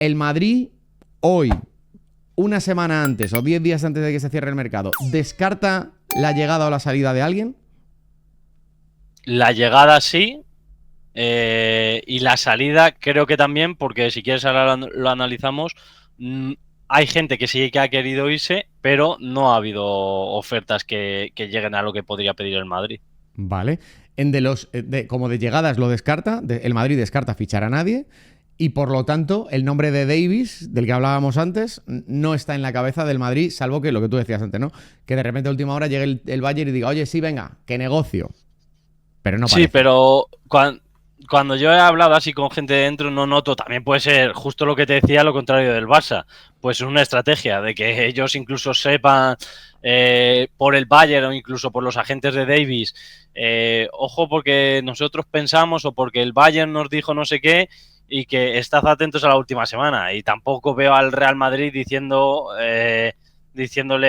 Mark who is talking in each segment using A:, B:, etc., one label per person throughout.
A: El Madrid hoy, una semana antes o 10 días antes de que se cierre el mercado, ¿descarta la llegada o la salida de alguien?
B: La llegada sí, y la salida creo que también, porque si quieres ahora lo analizamos. Hay gente que sí que ha querido irse, pero no ha habido ofertas que lleguen a lo que podría pedir el Madrid.
A: Vale. Como de llegadas lo descarta, el Madrid descarta fichar a nadie y por lo tanto el nombre de Davis, del que hablábamos antes, no está en la cabeza del Madrid, salvo que lo que tú decías antes, ¿no? Que de repente a última hora llegue el Bayern y diga, oye, sí, venga, que negocio. Pero no
B: Sí,
A: parece.
B: pero cuando yo he hablado así con gente de dentro, no noto, también puede ser justo lo que te decía, lo contrario del Barça. Pues una estrategia de que ellos incluso sepan, por el Bayern o incluso por los agentes de Davis, ojo porque nosotros pensamos o porque el Bayern nos dijo no sé qué, y que estad atentos a la última semana. Y tampoco veo al Real Madrid diciéndole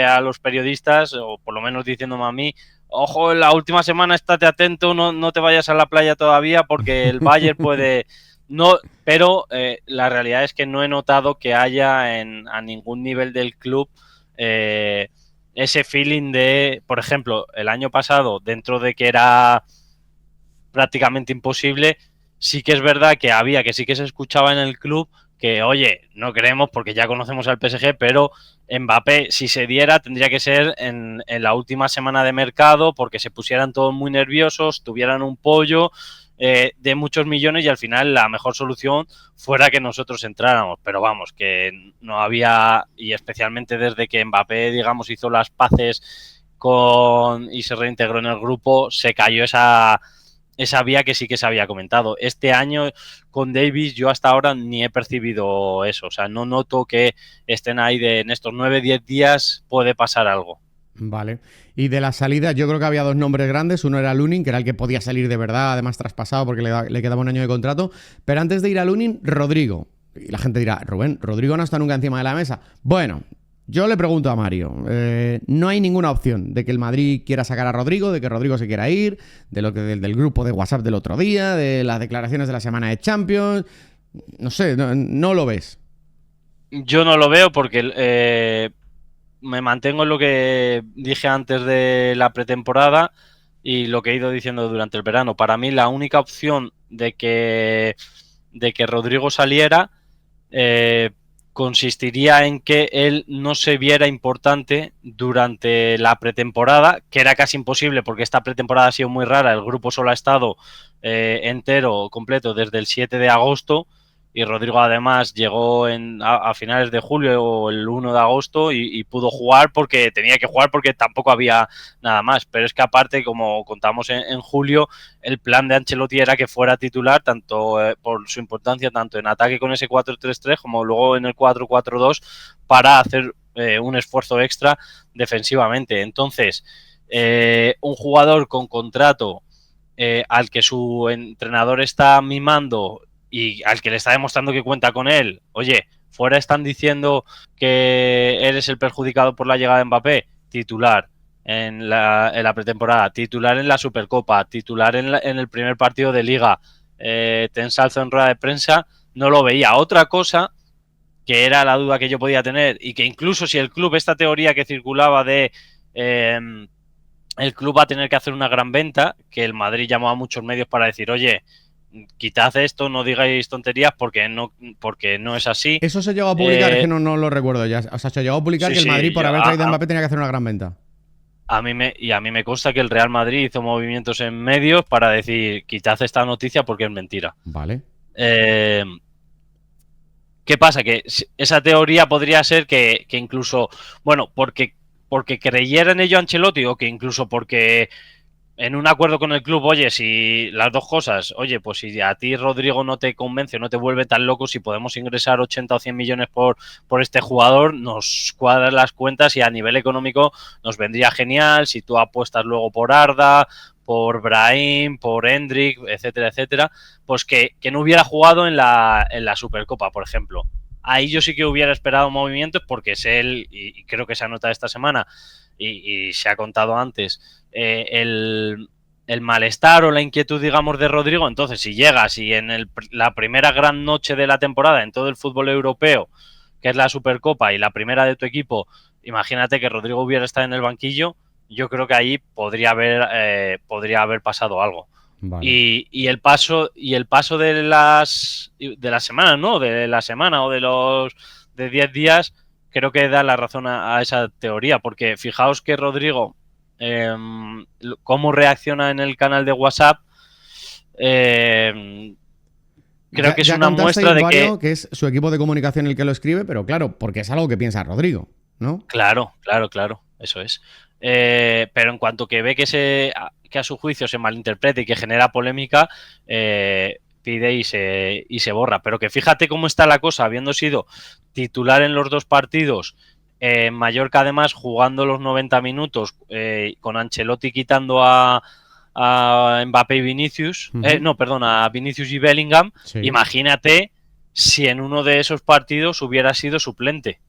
B: a los periodistas, o por lo menos diciéndome a mí, ojo, en la última semana estate atento, no te vayas a la playa todavía porque el Bayern puede... No, pero la realidad es que no he notado que haya a ningún nivel del club ese feeling de, por ejemplo, el año pasado, dentro de que era prácticamente imposible, sí que es verdad que sí que se escuchaba en el club que, oye, no queremos porque ya conocemos al PSG, pero Mbappé, si se diera, tendría que ser en la última semana de mercado porque se pusieran todos muy nerviosos, tuvieran un pollo de muchos millones y al final la mejor solución fuera que nosotros entráramos. Pero vamos, que no había, y especialmente desde que Mbappé, digamos, hizo las paces y se reintegró en el grupo, se cayó esa vía que sí que se había comentado. Este año con Davis yo hasta ahora ni he percibido eso, o sea, no noto que estén ahí en estos 9-10 días puede pasar algo.
A: Vale. Y de la salida, yo creo que había dos nombres grandes. Uno era Lunin, que era el que podía salir de verdad, además traspasado porque le quedaba un año de contrato. Pero antes de ir a Lunin, Rodrigo. Y la gente dirá, Rubén, Rodrigo no está nunca encima de la mesa. Bueno, yo le pregunto a Mario, no hay ninguna opción de que el Madrid quiera sacar a Rodrigo, de que Rodrigo se quiera ir, del grupo de WhatsApp del otro día, de las declaraciones de la semana de Champions. No sé, no lo ves.
B: Yo no lo veo porque me mantengo en lo que dije antes de la pretemporada y lo que he ido diciendo durante el verano. Para mí la única opción de que Rodrigo saliera eh, consistiría en que él no se viera importante durante la pretemporada, que era casi imposible porque esta pretemporada ha sido muy rara, el grupo solo ha estado entero, completo, desde el 7 de agosto, y Rodrigo además llegó a finales de julio o el 1 de agosto y pudo jugar porque tenía que jugar porque tampoco había nada más, pero es que aparte, como contamos en julio, el plan de Ancelotti era que fuera titular tanto por su importancia tanto en ataque con ese 4-3-3 como luego en el 4-4-2 para hacer un esfuerzo extra defensivamente. Entonces, un jugador con contrato al que su entrenador está mimando y al que le está demostrando que cuenta con él, oye, fuera están diciendo que eres el perjudicado por la llegada de Mbappé, titular en la pretemporada, titular en la Supercopa, titular en el primer partido de Liga, te ensalzo en rueda de prensa, no lo veía. Otra cosa que era la duda que yo podía tener y que incluso si el club, esta teoría que circulaba de el club va a tener que hacer una gran venta, que el Madrid llamó a muchos medios para decir, oye, quitad esto, no digáis tonterías porque no es así.
A: Eso se llegó a publicar, es que no lo recuerdo ya. O sea, se llegó a publicar
B: Sí,
A: que el Madrid,
B: sí,
A: por
B: yo,
A: haber traído a Mbappé, tenía que hacer una gran venta.
B: a mí me consta que el Real Madrid hizo movimientos en medios para decir, quitad esta noticia porque es mentira.
A: Vale.
B: Eh, ¿Qué pasa? Que esa teoría podría ser que incluso, bueno, porque creyera en ello Ancelotti o que incluso porque en un acuerdo con el club, oye, si las dos cosas, oye, pues si a ti Rodrigo no te convence, no te vuelve tan loco, si podemos ingresar 80 o 100 millones por este jugador, nos cuadran las cuentas y a nivel económico nos vendría genial, si tú apuestas luego por Arda, por Brahim, por Hendrik, etcétera, etcétera, pues que no hubiera jugado en la Supercopa, por ejemplo. Ahí yo sí que hubiera esperado movimientos porque es él, y creo que se ha notado esta semana, y se ha contado antes, el el malestar o la inquietud, digamos, de Rodrigo. Entonces, si llegas y en la primera gran noche de la temporada en todo el fútbol europeo, que es la Supercopa y la primera de tu equipo, imagínate que Rodrigo hubiera estado en el banquillo, yo creo que ahí podría haber pasado algo.
A: Vale.
B: Y el paso de las semanas, ¿no? De la semana o de 10 días, creo que da la razón a esa teoría, porque fijaos que Rodrigo, cómo reacciona en el canal de WhatsApp, creo que es
A: ya
B: una muestra de
A: Mario, que es su equipo de comunicación el que lo escribe, pero claro, porque es algo que piensa Rodrigo, ¿no?
B: Claro, eso es. Pero en cuanto que ve que a su juicio se malinterprete y que genera polémica, pide y se borra. Pero que fíjate cómo está la cosa, habiendo sido titular en los 2 partidos, Mallorca además jugando los 90 minutos, con Ancelotti quitando a Mbappé y Vinicius, a Vinicius y Bellingham. Sí. Imagínate si en uno de esos partidos hubiera sido suplente.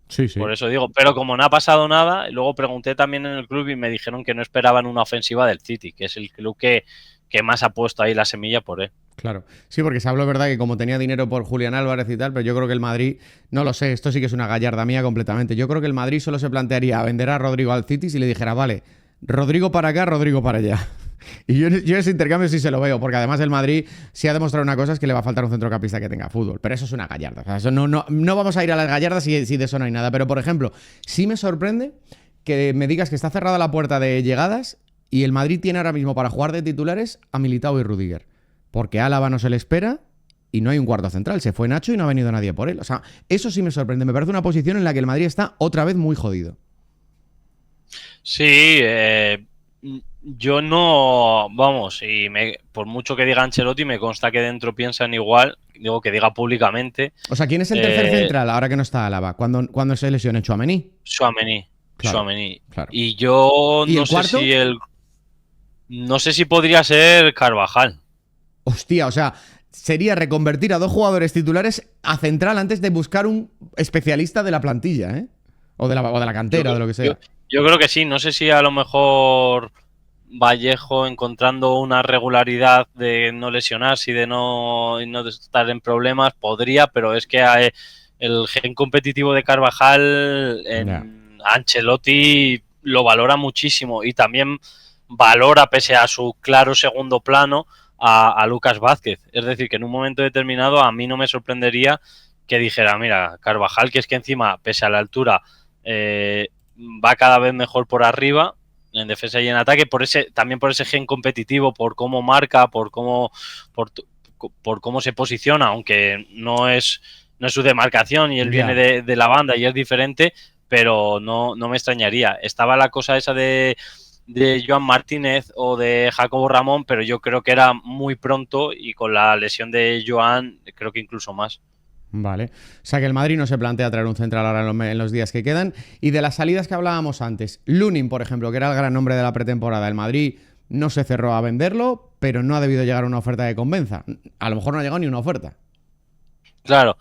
A: Sí, sí.
B: Por eso digo, pero como no ha pasado nada, luego pregunté también en el club y me dijeron que no esperaban una ofensiva del City, que es el club que más ha puesto ahí la semilla por él.
A: Claro, sí, porque se habló, verdad, que como tenía dinero por Julián Álvarez y tal, pero yo creo que el Madrid, no lo sé, esto sí que es una gallarda mía completamente. Yo creo que el Madrid solo se plantearía vender a Rodrigo al City si le dijera, vale, Rodrigo para acá, Rodrigo para allá. Y yo ese intercambio sí se lo veo, porque además el Madrid sí ha demostrado una cosa, es que le va a faltar un centrocampista que tenga fútbol, pero eso es una gallarda. O sea, eso no vamos a ir a las gallardas si de eso no hay nada, pero por ejemplo, sí me sorprende que me digas que está cerrada la puerta de llegadas y el Madrid tiene ahora mismo para jugar de titulares a Militao y Rudiger, porque a Álava no se le espera y no hay un cuarto central, se fue Nacho y no ha venido nadie por él. O sea, eso sí me sorprende, me parece una posición en la que el Madrid está otra vez muy jodido.
B: Sí, yo no, vamos, por mucho que diga Ancelotti, me consta que dentro piensan igual, digo que diga públicamente.
A: O sea, ¿quién es el tercer central ahora que no está Álava? ¿Cuándo se lesiona? ¿Tchouaméni?
B: Tchouaméni.
A: Claro.
B: Y yo
A: ¿Y
B: no
A: el
B: sé
A: cuarto?
B: No sé si podría ser Carvajal.
A: Hostia, o sea, sería reconvertir a 2 jugadores titulares a central antes de buscar un especialista de la plantilla, ¿eh? O de la cantera, de lo que sea.
B: Yo creo que sí, no sé si a lo mejor Vallejo, encontrando una regularidad de no lesionarse y de no estar en problemas, podría, pero es que el gen competitivo de Carvajal en Ancelotti lo valora muchísimo y también valora, pese a su claro segundo plano, a Lucas Vázquez. Es decir, que en un momento determinado a mí no me sorprendería que dijera, mira, Carvajal, que es que encima, pese a la altura, va cada vez mejor por arriba, en defensa y en ataque, también por ese gen competitivo, por cómo marca, por cómo se posiciona, aunque no es su demarcación y él viene de la banda y es diferente, pero no me extrañaría. Estaba la cosa esa de Joan Martínez o de Jacobo Ramón, pero yo creo que era muy pronto y con la lesión de Joan creo que incluso más.
A: Vale. O sea que el Madrid no se plantea traer un central ahora en los días que quedan. Y de las salidas que hablábamos antes, Lunin, por ejemplo, que era el gran nombre de la pretemporada, el Madrid no se cerró a venderlo, pero no ha debido llegar a una oferta que convenza. A lo mejor no ha llegado ni una oferta.
B: Claro.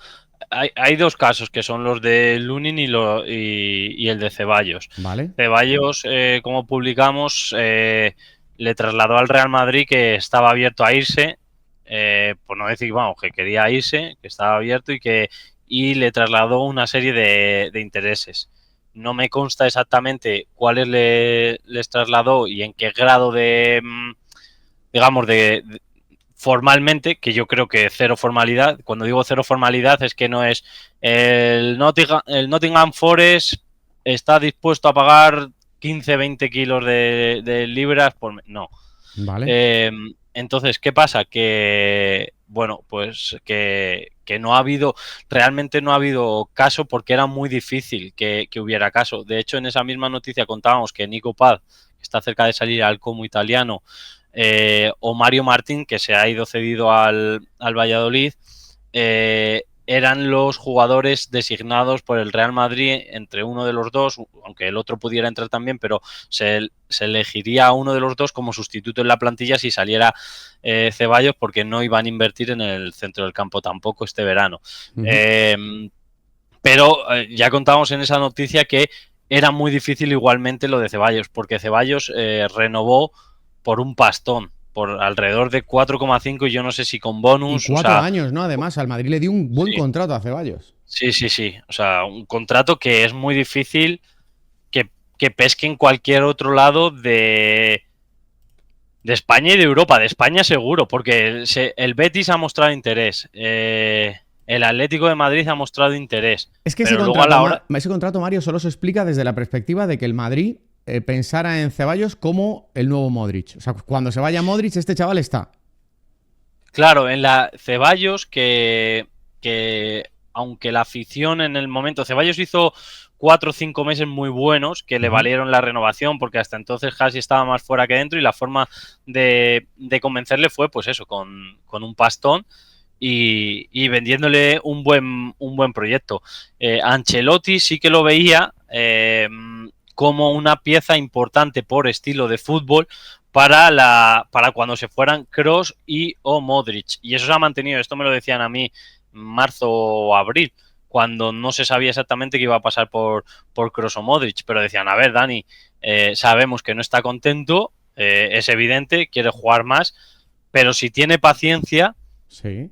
B: Hay 2 casos, que son los de Lunin y el de Ceballos.
A: Vale.
B: Ceballos, como publicamos, le trasladó al Real Madrid que estaba abierto a irse, por no decir, vamos, que quería irse, que estaba abierto y le trasladó una serie de intereses. No me consta exactamente cuáles les trasladó y en qué grado digamos, formalmente, que yo creo que cero formalidad. Cuando digo cero formalidad es que no es el Nottingham Forest está dispuesto a pagar 15-20 kilos de libras no.
A: Vale.
B: Entonces, ¿qué pasa? Que, bueno, pues que realmente no ha habido caso, porque era muy difícil que hubiera caso. De hecho, en esa misma noticia contábamos que Nico Paz, que está cerca de salir al Como italiano, o Mario Martín, que se ha ido cedido al Valladolid, eran los jugadores designados por el Real Madrid entre uno de los dos, aunque el otro pudiera entrar también, pero se elegiría a uno de los dos como sustituto en la plantilla si saliera Ceballos, porque no iban a invertir en el centro del campo tampoco este verano. Pero ya contábamos en esa noticia que era muy difícil igualmente lo de Ceballos, porque Ceballos renovó por un pastón, por alrededor de 4,5 y yo no sé si con bonus.
A: Y 4 años, ¿no? Además, al Madrid le dio un buen contrato a Ceballos.
B: Sí, sí, sí. O sea, un contrato que es muy difícil que pesque en cualquier otro lado de España y de Europa. De España seguro, porque el Betis ha mostrado interés. El Atlético de Madrid ha mostrado interés.
A: Es que
B: pero luego a la hora...
A: ese contrato, Mario, solo se explica desde la perspectiva de que el Madrid pensara en Ceballos como el nuevo Modric. O sea, cuando se vaya Modric, este chaval está.
B: Claro, en la Ceballos que aunque la afición en el momento... Ceballos hizo 4 o 5 meses muy buenos que le valieron la renovación porque hasta entonces Hassi estaba más fuera que dentro y la forma de convencerle fue pues eso, con un pastón y vendiéndole un buen proyecto. Ancelotti sí que lo veía como una pieza importante por estilo de fútbol para cuando se fueran Kroos y o Modric. Y eso se ha mantenido, esto me lo decían a mí marzo o abril, cuando no se sabía exactamente qué iba a pasar por Kroos o Modric, pero decían, a ver, Dani, sabemos que no está contento, es evidente, quiere jugar más, pero si tiene paciencia,
A: sí.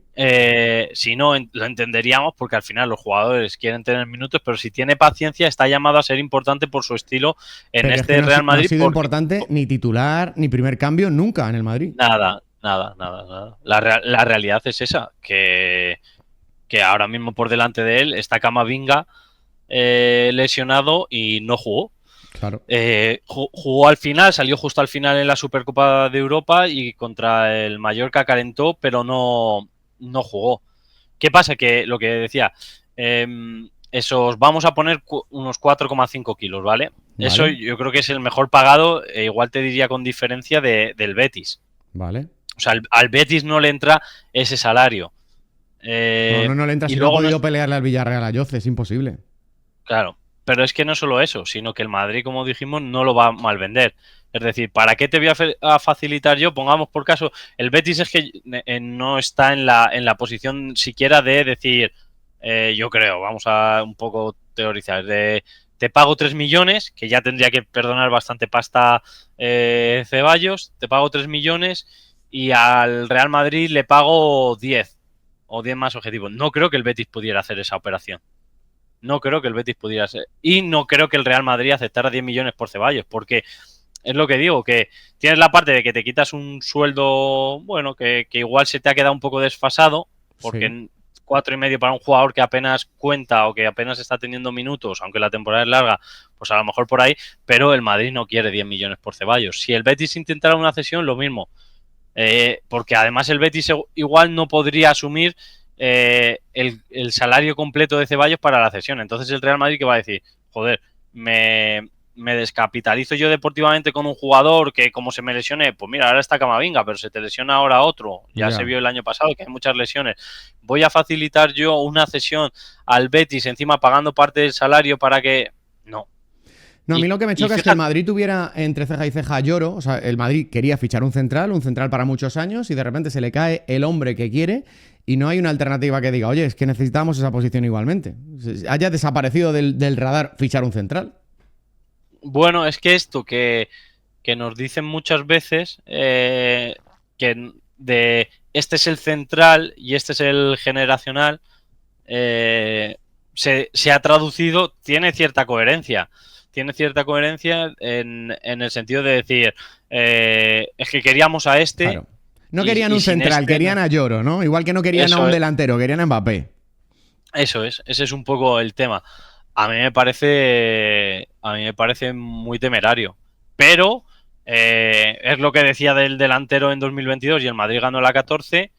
B: Si no, lo entenderíamos porque al final los jugadores quieren tener minutos, pero si tiene paciencia está llamado a ser importante por su estilo en
A: pero
B: este
A: es que
B: Real Madrid.
A: No ha sido importante ni titular ni primer cambio nunca en el Madrid.
B: Nada. La realidad es esa, que ahora mismo por delante de él está Camavinga lesionado y no jugó.
A: Claro.
B: Jugó al final, salió justo al final en la Supercopa de Europa y contra el Mallorca calentó, pero no jugó. ¿Qué pasa? Que lo que decía, esos vamos a poner unos 4,5 kilos, ¿vale? Eso yo creo que es el mejor pagado, igual te diría con diferencia del Betis.
A: Vale.
B: O sea, al Betis no le entra ese salario.
A: No le entra si no ha podido pelearle al Villarreal a Jose, es imposible.
B: Claro, pero es que no solo eso, sino que el Madrid, como dijimos, no lo va a mal vender. Es decir, ¿para qué te voy a facilitar yo? Pongamos por caso, el Betis es que no está en la posición siquiera de decir, yo creo, vamos a un poco teorizar, te pago 3 millones, que ya tendría que perdonar bastante pasta Ceballos, te pago 3 millones y al Real Madrid le pago 10 o 10 más objetivos. No creo que el Betis pudiera hacer esa operación. No creo que el Betis pudiera ser. Y no creo que el Real Madrid aceptara 10 millones por Ceballos, porque es lo que digo, que tienes la parte de que te quitas un sueldo, bueno, que igual se te ha quedado un poco desfasado, porque
A: sí.
B: 4,5 para un jugador que apenas cuenta o que apenas está teniendo minutos, aunque la temporada es larga, pues a lo mejor por ahí, pero el Madrid no quiere 10 millones por Ceballos. Si el Betis intentara una cesión, lo mismo. Porque además el Betis igual no podría asumir el salario completo de Ceballos para la cesión. Entonces el Real Madrid, ¿qué va a decir? Joder, me descapitalizo yo deportivamente con un jugador que como se me lesione, pues mira, ahora está Camavinga, pero se te lesiona ahora otro, ya se vio el año pasado que hay muchas lesiones. Voy a facilitar yo una cesión al Betis encima pagando parte del salario para que...
A: No, a mí lo que me choca es que el Madrid tuviera entre ceja y ceja Lloro. O sea, el Madrid quería fichar un central para muchos años y de repente se le cae el hombre que quiere y no hay una alternativa que diga, oye, es que necesitamos esa posición igualmente. Haya desaparecido del radar fichar un central.
B: Bueno, es que esto que nos dicen muchas veces que este es el central y este es el generacional, se ha traducido, tiene cierta coherencia. Tiene cierta coherencia en el sentido de decir, es que queríamos a este.
A: Claro. No querían un central, querían a Lloro, ¿no? Igual que no querían a un delantero, querían a Mbappé.
B: Eso es, ese es un poco el tema. A mí me parece muy temerario. Pero es lo que decía del delantero en 2022 y el Madrid ganó la 14.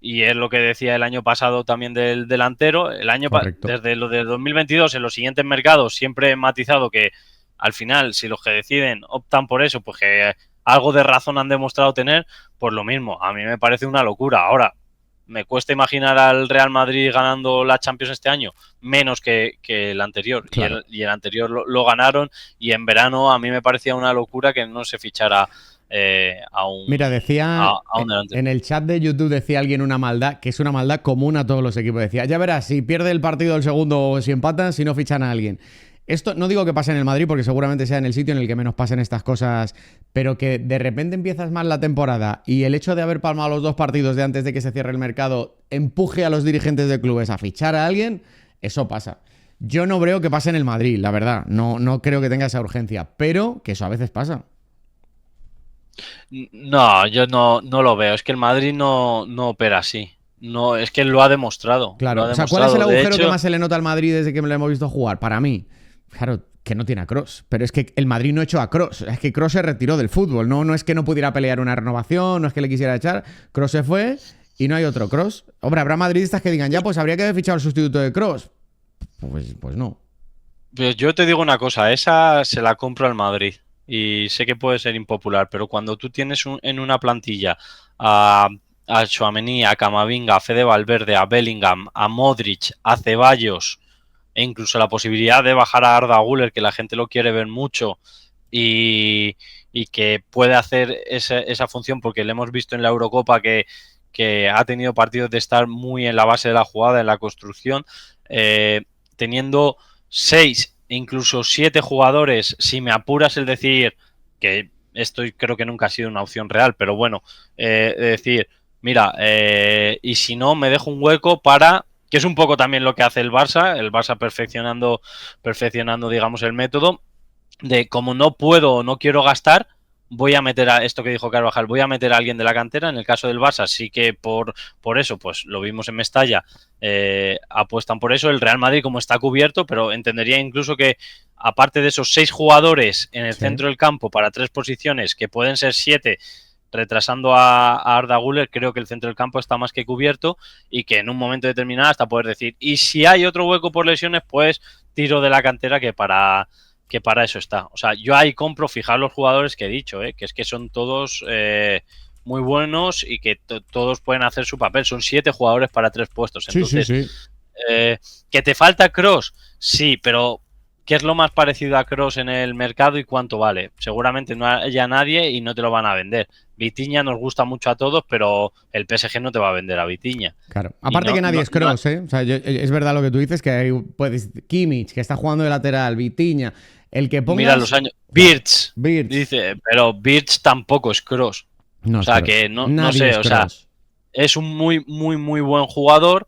B: Y es lo que decía el año pasado también del delantero. Desde lo de 2022, en los siguientes mercados, siempre he matizado que al final, si los que deciden optan por eso, pues que algo de razón han demostrado tener, pues lo mismo. A mí me parece una locura. Ahora, me cuesta imaginar al Real Madrid ganando la Champions este año, menos que el anterior. Claro. Y el anterior lo ganaron y en verano a mí me parecía una locura que no se fichara a un...
A: Mira, decía en el chat de YouTube decía alguien una maldad, que es una maldad común a todos los equipos. Decía, ya verás, si pierde el partido el segundo o si empatan, si no fichan a alguien. Esto no digo que pase en el Madrid porque seguramente sea en el sitio en el que menos pasen estas cosas, pero que de repente empiezas mal la temporada y el hecho de haber palmado los 2 partidos de antes de que se cierre el mercado empuje a los dirigentes de clubes a fichar a alguien, eso pasa. Yo no creo que pase en el Madrid, la verdad. No creo que tenga esa urgencia, pero que eso a veces pasa.
B: No, yo no lo veo. Es que el Madrid no opera así. No, es que lo ha demostrado.
A: Claro,
B: Lo ha
A: o sea, ¿cuál es el
B: demostrado. De
A: agujero que
B: hecho,
A: más se le nota al Madrid desde que me lo hemos visto jugar? Para mí, claro, que no tiene a Kroos. Pero es que el Madrid no echó a Kroos. Es que Kroos se retiró del fútbol. No es que no pudiera pelear una renovación, no es que le quisiera echar. Kroos se fue y no hay otro Kroos. Hombre, habrá madridistas que digan, ya, pues habría que haber fichado el sustituto de Kroos. Pues no.
B: pues yo te digo una cosa, esa se la compro al Madrid. Y sé que puede ser impopular, pero cuando tú tienes en una plantilla a Tchouaméni, a Camavinga, a Fede Valverde, a Bellingham, a Modric, a Ceballos, e incluso la posibilidad de bajar a Arda Güler, que la gente lo quiere ver mucho, y que puede hacer esa función, porque le hemos visto en la Eurocopa que ha tenido partidos de estar muy en la base de la jugada, en la construcción, teniendo 6 e incluso 7 jugadores, si me apuras el decir, que esto creo que nunca ha sido una opción real, pero bueno, decir, mira, y si no, me dejo un hueco para, que es un poco también lo que hace el Barça perfeccionando, digamos, el método, de como no puedo o no quiero gastar, voy a meter a esto que dijo Carvajal, voy a meter a alguien de la cantera. En el caso del Barça, sí que por eso, pues lo vimos en Mestalla, apuestan por eso. El Real Madrid, como está cubierto, pero entendería incluso que, aparte de esos 6 jugadores en el centro del campo para 3 posiciones, que pueden ser 7, retrasando a Arda Güler, creo que el centro del campo está más que cubierto y que en un momento determinado hasta poder decir, y si hay otro hueco por lesiones, pues tiro de la cantera que para eso está. O sea, yo ahí compro fijar los jugadores que he dicho, que es que son todos muy buenos y que todos pueden hacer su papel. Son 7 jugadores para 3 puestos. Entonces,
A: Sí.
B: ¿que te falta Kroos? Sí, pero ¿qué es lo más parecido a Kroos en el mercado y cuánto vale? Seguramente no haya nadie y no te lo van a vender. Vitinha nos gusta mucho a todos, pero el PSG no te va a vender a Vitinha.
A: Claro. Aparte que nadie es Kroos, ¿eh? O sea, es verdad lo que tú dices, que hay, puedes, Kimmich, que está jugando de lateral, Vitinha, el que pongas...
B: Mira los años. Birch.
A: Birch.
B: Dice, pero Birch tampoco es Kroos.
A: No
B: O sea,
A: Kroos.
B: que no
A: Nadie
B: sé,
A: es
B: o sea,
A: Kroos.
B: es un muy buen jugador,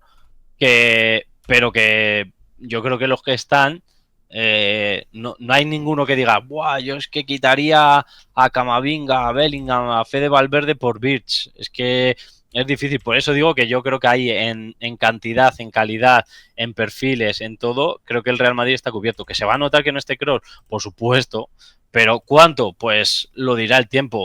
B: pero que yo creo que los que están, no hay ninguno que diga, buah, yo es que quitaría a Camavinga, a Bellingham, a Fede Valverde por Birch. Es que es difícil, por eso digo que yo creo que hay en cantidad, en calidad, en perfiles, en todo, creo que el Real Madrid está cubierto. Que se va a notar que no esté Kroos, por supuesto, pero ¿cuánto? Pues lo dirá el tiempo.